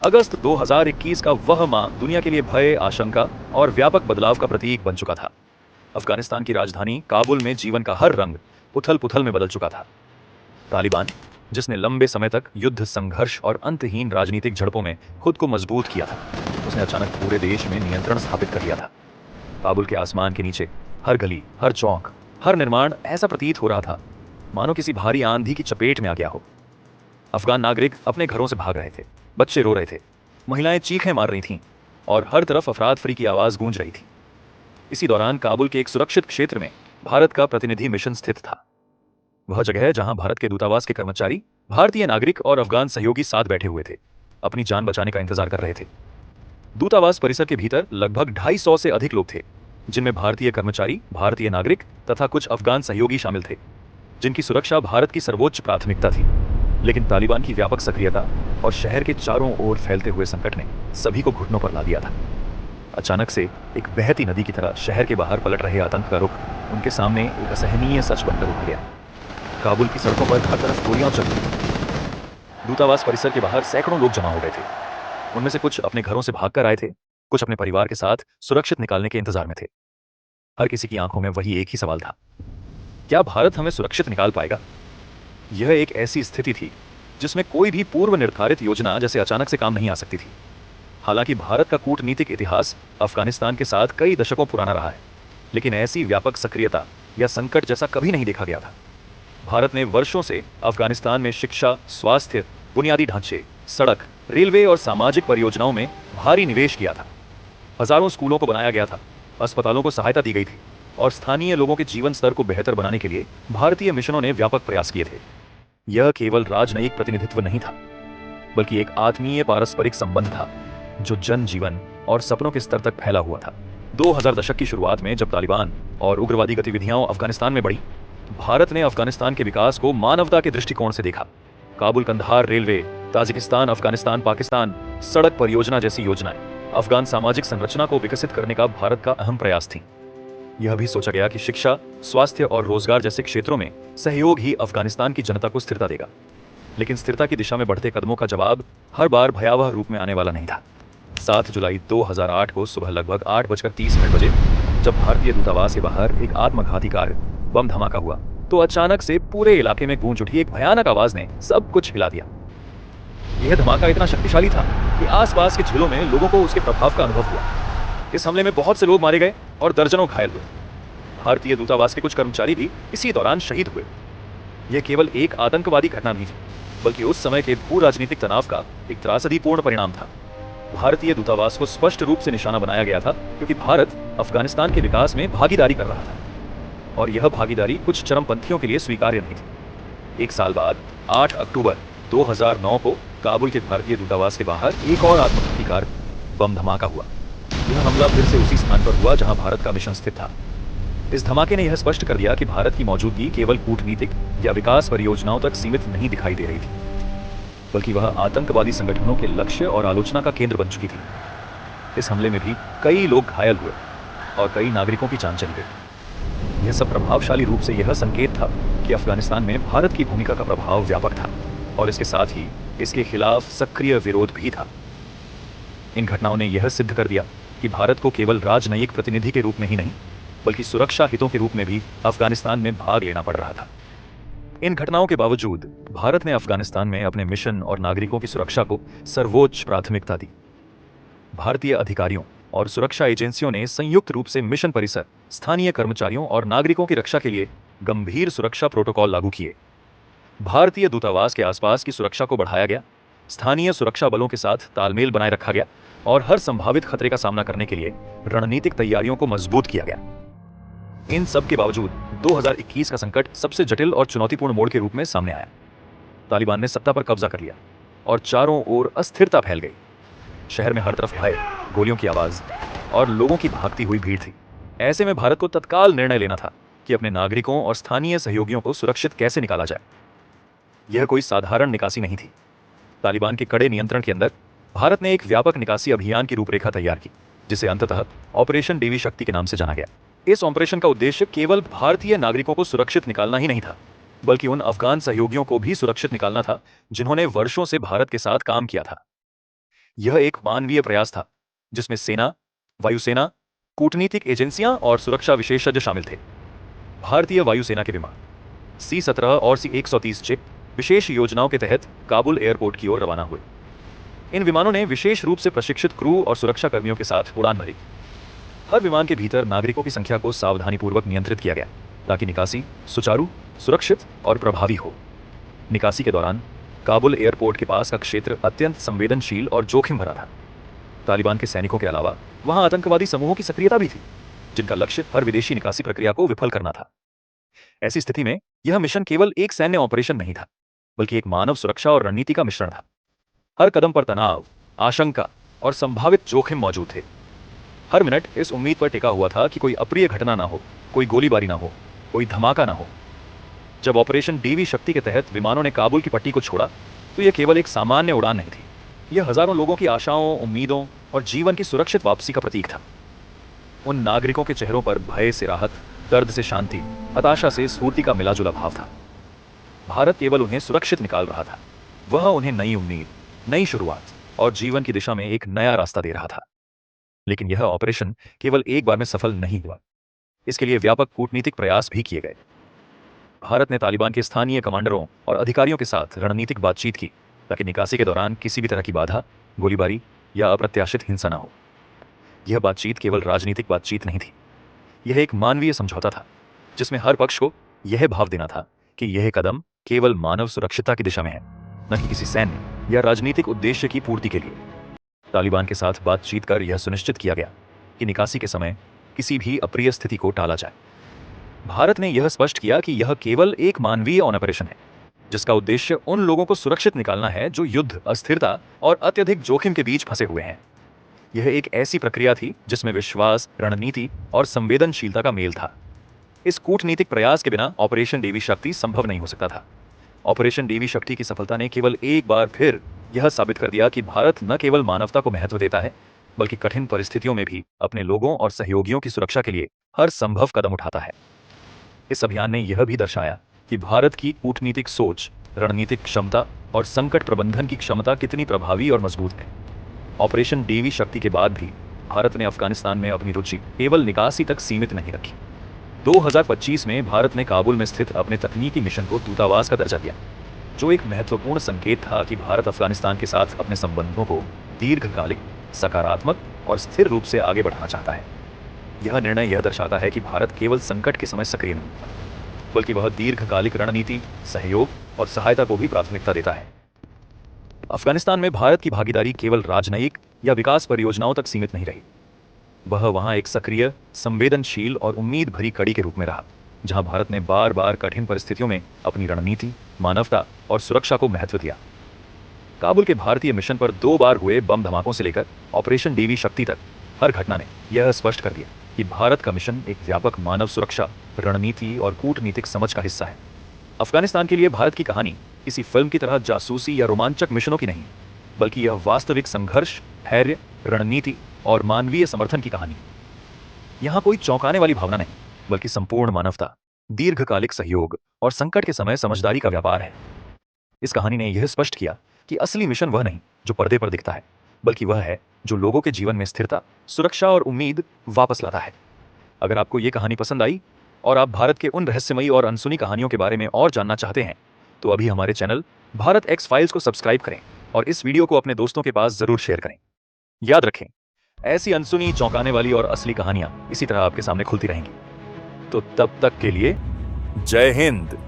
अगस्त 2021 का वह माह दुनिया के लिए भय, आशंका और व्यापक बदलाव का प्रतीक बन चुका था। अफगानिस्तान की राजधानी काबुल में जीवन का हर रंग उथल-पुथल में बदल चुका था। तालिबान, जिसने लंबे समय तक युद्ध, संघर्ष और अंतहीन राजनीतिक झड़पों में खुद को मजबूत किया था, उसने अचानक पूरे देश में नियंत्रण स्थापित कर लिया था। काबुल के आसमान के नीचे हर गली, हर चौक, हर निर्माण ऐसा प्रतीत हो रहा था मानो किसी भारी आंधी की चपेट में आ गया हो। अफगान नागरिक अपने घरों से भाग रहे थे, बच्चे रो रहे थे, महिलाएं चीखें मार रही थीं और हर तरफ अफराद फरी की आवाज गूंज रही थी। इसी दौरान काबुल के एक सुरक्षित क्षेत्र में भारत का प्रतिनिधि मिशन स्थित था। वह जगह है जहां भारत के दूतावास के कर्मचारी, भारतीय नागरिक और अफगान सहयोगी साथ बैठे हुए थे, अपनी जान बचाने का इंतजार कर रहे थे। दूतावास परिसर के भीतर लगभग 250 से अधिक लोग थे, जिनमें भारतीय कर्मचारी, भारतीय नागरिक तथा कुछ अफगान सहयोगी शामिल थे, जिनकी सुरक्षा भारत की सर्वोच्च प्राथमिकता थी। लेकिन तालिबान की व्यापक सक्रियता और शहर के चारों ओर फैलते हुए संकट ने सभी को घुटनों पर ला दिया था। अचानक से एक बहती नदी की तरह शहर के बाहर पलट रहे आतंक का रुख उनके सामने एक असहनीय सच बनकर उठ गया। काबुल की सड़कों पर हर तरफ गोलियां चल रही थीं। दूतावास परिसर के बाहर सैकड़ों लोग जमा हो गए थे। उनमें से कुछ अपने घरों से भागकर आए थे, कुछ अपने परिवार के साथ सुरक्षित निकालने के इंतजार में थे। हर किसी की आंखों में वही एक ही सवाल था, क्या भारत हमें सुरक्षित निकाल पाएगा? यह एक ऐसी स्थिति थी जिसमें कोई भी पूर्व निर्धारित योजना जैसे अचानक से काम नहीं आ सकती थी। हालांकि भारत का कूटनीतिक इतिहास अफगानिस्तान के साथ कई दशकों पुराना रहा है, लेकिन ऐसी व्यापक सक्रियता या संकट जैसा कभी नहीं देखा गया था। भारत ने वर्षों से अफगानिस्तान में शिक्षा, स्वास्थ्य, बुनियादी ढांचे, सड़क, रेलवे और सामाजिक परियोजनाओं में भारी निवेश किया था। हजारों स्कूलों को बनाया गया था, अस्पतालों को सहायता दी गई थी और स्थानीय लोगों के जीवन स्तर को बेहतर बनाने के लिए भारतीय मिशनों ने व्यापक प्रयास किए थे। यह केवल राजनयिक प्रतिनिधित्व नहीं था, बल्कि एक आत्मीय पारस्परिक संबंध था जो जनजीवन और सपनों के स्तर तक फैला हुआ था। 2000 दशक की शुरुआत में जब तालिबान और उग्रवादी गतिविधियां अफगानिस्तान में बढ़ी, तो भारत ने अफगानिस्तान के विकास को मानवता के दृष्टिकोण से देखा। काबुल कंधार रेलवे, ताजिकिस्तान अफगानिस्तान पाकिस्तान सड़क परियोजना जैसी योजनाएं अफगान सामाजिक संरचना को विकसित करने का भारत का अहम प्रयास थी। यह भी सोचा गया कि शिक्षा, स्वास्थ्य और रोजगार जैसे क्षेत्रों में सहयोग ही अफगानिस्तान की जनता को स्थिरता देगा। लेकिन स्थिरता की दिशा में बढ़ते कदमों का जवाब हर बार भयावह रूप में आने वाला नहीं था। 7 जुलाई 2008 को सुबह लगभग 8:30 बजे जब भारतीय दूतावास के बाहर एक आत्मघाती कार बम धमाका हुआ, तो अचानक से पूरे इलाके में गूंज उठी एक भयानक आवाज ने सब कुछ हिला दिया। यह धमाका इतना शक्तिशाली था कि आसपास के जिलों में लोगों को उसके प्रभाव का अनुभव हुआ। इस हमले में बहुत से लोग मारे गए और दर्जनों घायल हुए। भारतीय दूतावास के कुछ कर्मचारी भी इसी दौरान शहीद हुए। यह केवल एक आतंकवादी घटना नहीं थी, बल्कि उस समय के भू राजनीतिक तनाव का एक त्रासदीपूर्ण परिणाम था। भारतीय दूतावास को स्पष्ट रूप से निशाना बनाया गया था क्योंकि भारत अफगानिस्तान के विकास में भागीदारी कर रहा था और यह भागीदारी कुछ चरमपंथियों के लिए स्वीकार्य नहीं थी। एक साल बाद 8 अक्टूबर 2009 को काबुल के भारतीय दूतावास के बाहर एक और आत्मघाती कार बम धमाका हुआ। यह हमला फिर से उसी स्थान पर हुआ जहां भारत का मिशन स्थित था। इस धमाके ने यह स्पष्ट कर दिया कि भारत की मौजूदगी केवल कूटनीतिक या विकास परियोजनाओं तक सीमित नहीं दिखाई दे रही थी, बल्कि वह आतंकवादी संगठनों के लक्ष्य और आलोचना का केंद्र बन चुकी थी। इस हमले में भी कई लोग घायल हुए और कई नागरिकों की जान चली गई। यह सब प्रभावशाली रूप से यह संकेत था कि अफगानिस्तान में भारत की भूमिका का प्रभाव व्यापक था और इसके साथ ही इसके खिलाफ सक्रिय विरोध भी था। इन घटनाओं ने यह सिद्ध कर दिया कि भारत को केवल राजनयिक प्रतिनिधि के रूप में ही नहीं, बल्कि सुरक्षा हितों के रूप में भी अफगानिस्तान में भाग लेना पड़ रहा था। इन घटनाओं के बावजूद भारत ने अफगानिस्तान में अपने मिशन और नागरिकों की सुरक्षा को सर्वोच्च प्राथमिकता दी। भारतीय अधिकारियों और सुरक्षा एजेंसियों ने संयुक्त रूप से मिशन परिसर, स्थानीय कर्मचारियों और नागरिकों की रक्षा के लिए गंभीर सुरक्षा प्रोटोकॉल लागू किए। भारतीय दूतावास के आसपास की सुरक्षा को बढ़ाया गया, स्थानीय सुरक्षा बलों के साथ तालमेल बनाए रखा गया और हर संभावित खतरे का सामना करने के लिए रणनीतिक तैयारियों को मजबूत किया गया। इन सब के बावजूद 2021 का संकट सबसे जटिल और चुनौतीपूर्ण मोड़ के रूप में सामने आया। तालिबान ने सत्ता पर कब्जा कर लिया और चारों ओर अस्थिरता फैल गई। शहर में हर तरफ भय, गोलियों की आवाज और लोगों की भागती हुई भीड़ थी। ऐसे में भारत को तत्काल निर्णय लेना था कि अपने नागरिकों और स्थानीय सहयोगियों को सुरक्षित कैसे निकाला जाए। यह कोई साधारण निकासी नहीं थी। तालिबान के कड़े नियंत्रण के अंदर भारत ने एक व्यापक निकासी अभियान की रूपरेखा तैयार की, जिसे अंततः ऑपरेशन देवी शक्ति के नाम से जाना गया। इस ऑपरेशन का उद्देश्य केवल भारतीय नागरिकों को सुरक्षित निकालना ही नहीं था, बल्कि उन अफगान सहयोगियों को भी सुरक्षित निकालना था जिन्होंने वर्षों से भारत के साथ काम किया था। यह एक मानवीय प्रयास था जिसमें सेना, वायुसेना, कूटनीतिक एजेंसियां और सुरक्षा विशेषज्ञ शामिल थे। भारतीय वायुसेना के विमान C-17 और C-130 जे विशेष योजनाओं के तहत काबुल एयरपोर्ट की ओर रवाना हुए। इन विमानों ने विशेष रूप से प्रशिक्षित क्रू और सुरक्षा कर्मियों के साथ उड़ान भरी। हर विमान के भीतर नागरिकों की संख्या को सावधानीपूर्वक नियंत्रित किया गया ताकि निकासी सुचारू, सुरक्षित और प्रभावी हो। निकासी के दौरान काबुल एयरपोर्ट के पास का क्षेत्र अत्यंत संवेदनशील और जोखिम भरा था। तालिबान के सैनिकों के अलावा वहां आतंकवादी समूहों की सक्रियता भी थी, जिनका लक्ष्य हर विदेशी निकासी प्रक्रिया को विफल करना था। ऐसी स्थिति में यह मिशन केवल एक सैन्य ऑपरेशन नहीं था, बल्कि एक मानव सुरक्षा और रणनीति का मिश्रण था। हर कदम पर तनाव, आशंका और संभावित जोखिम मौजूद थे। हर मिनट इस उम्मीद पर टिका हुआ था कि कोई अप्रिय घटना ना हो, कोई गोलीबारी ना हो, कोई धमाका ना हो। जब ऑपरेशन डीवी शक्ति के तहत विमानों ने काबुल की पट्टी को छोड़ा, तो यह केवल एक सामान्य उड़ान नहीं थी। यह हजारों लोगों की आशाओं, उम्मीदों और जीवन की सुरक्षित वापसी का प्रतीक था। उन नागरिकों के चेहरों पर भय से राहत, दर्द से शांति, हताशा से स्फूर्ति का मिलाजुला भाव था। भारत केवल उन्हें सुरक्षित निकाल रहा था, वह उन्हें नई उम्मीद, नई शुरुआत और जीवन की दिशा में एक नया रास्ता दे रहा था। लेकिन यह ऑपरेशन केवल एक बार में सफल नहीं हुआ। इसके लिए व्यापक कूटनीतिक प्रयास भी किए गए। भारत ने तालिबान के स्थानीय कमांडरों और अधिकारियों के साथ रणनीतिक बातचीत की ताकि निकासी के दौरान किसी भी तरह की बाधा, गोलीबारी या अप्रत्याशित हिंसा न हो। यह बातचीत केवल राजनीतिक बातचीत नहीं थी, यह एक मानवीय समझौता था जिसमें हर पक्ष को यह भाव देना था कि यह कदम केवल मानव सुरक्षिता की दिशा में है, न कि किसी सैन्य या राजनीतिक उद्देश्य की पूर्ति के लिए। तालिबान के साथ बातचीत कर यह सुनिश्चित किया गया कि निकासी के समय किसी भी अप्रिय स्थिति को टाला जाए। भारत ने यह स्पष्ट किया कि यह केवल एक मानवीय ऑपरेशन है, जिसका उद्देश्य उन लोगों को सुरक्षित निकालना है जो युद्ध, अस्थिरता और अत्यधिक जोखिम के बीच फंसे हुए हैं। यह एक ऐसी प्रक्रिया थी जिसमें विश्वास, रणनीति और संवेदनशीलता का मेल था। इस कूटनीतिक प्रयास के बिना ऑपरेशन देवी शक्ति संभव नहीं हो सकता था। ऑपरेशन देवी शक्ति की सफलता ने केवल एक बार फिर यह साबित कर दिया कि भारत न केवल मानवता को महत्व देता है, बल्कि कठिन परिस्थितियों में भी अपने लोगों और सहयोगियों की सुरक्षा के लिए हर संभव कदम उठाता है। इस अभियान ने यह भी दर्शाया कि भारत की कूटनीतिक सोच, रणनीतिक क्षमता और संकट प्रबंधन की क्षमता कितनी प्रभावी और मजबूत है। ऑपरेशन देवी शक्ति के बाद भी भारत ने अफगानिस्तान में अपनी रुचि केवल निकासी तक सीमित नहीं रखी। 2025 में भारत ने काबुल में स्थित अपने तकनीकी मिशन को दूतावास का दर्जा दिया, जो एक महत्वपूर्ण संकेत था कि भारत अफगानिस्तान के साथ अपने संबंधों को दीर्घकालिक, सकारात्मक और स्थिर रूप से आगे बढ़ाना चाहता है। यह निर्णय यह दर्शाता है कि भारत केवल संकट के समय सक्रिय नहीं, बल्कि वह दीर्घकालिक रणनीति, सहयोग और सहायता को भी प्राथमिकता देता है। अफगानिस्तान में भारत की भागीदारी केवल राजनयिक या विकास परियोजनाओं तक सीमित नहीं रही। वह वहां एक सक्रिय, संवेदनशील और उम्मीद भरी कड़ी के रूप में रहा, जहां भारत ने बार बार कठिन परिस्थितियों में अपनी रणनीति, मानवता और सुरक्षा को महत्व दिया। काबुल के भारतीय मिशन पर 2 बार हुए बम धमाकों से लेकर ऑपरेशन देवी शक्ति तक हर घटना ने यह स्पष्ट कर दिया कि भारत का मिशन एक व्यापक मानव सुरक्षा, रणनीति और कूटनीतिक समझ का हिस्सा है। अफगानिस्तान के लिए भारत की कहानी किसी फिल्म की तरह जासूसी या रोमांचक मिशनों की नहीं, बल्कि यह वास्तविक संघर्ष, धैर्य, रणनीति और मानवीय समर्थन की कहानी। यहाँ कोई चौंकाने वाली भावना नहीं, बल्कि संपूर्ण मानवता, दीर्घकालिक सहयोग और संकट के समय समझदारी का व्यापार है। इस कहानी ने यह स्पष्ट किया कि असली मिशन वह नहीं जो पर्दे पर दिखता है, बल्कि वह है जो लोगों के जीवन में स्थिरता, सुरक्षा और उम्मीद वापस लाता है। अगर आपको ये कहानी पसंद आई और आप भारत के उन रहस्यमयी और अनसुनी कहानियों के बारे में और जानना चाहते हैं, तो अभी हमारे चैनल भारत एक्स फाइल्स को सब्सक्राइब करें और इस वीडियो को अपने दोस्तों के पास जरूर शेयर करें। याद रखें, ऐसी अनसुनी, चौंकाने वाली और असली कहानियां इसी तरह आपके सामने खुलती रहेंगी। तो तब तक के लिए जय हिंद।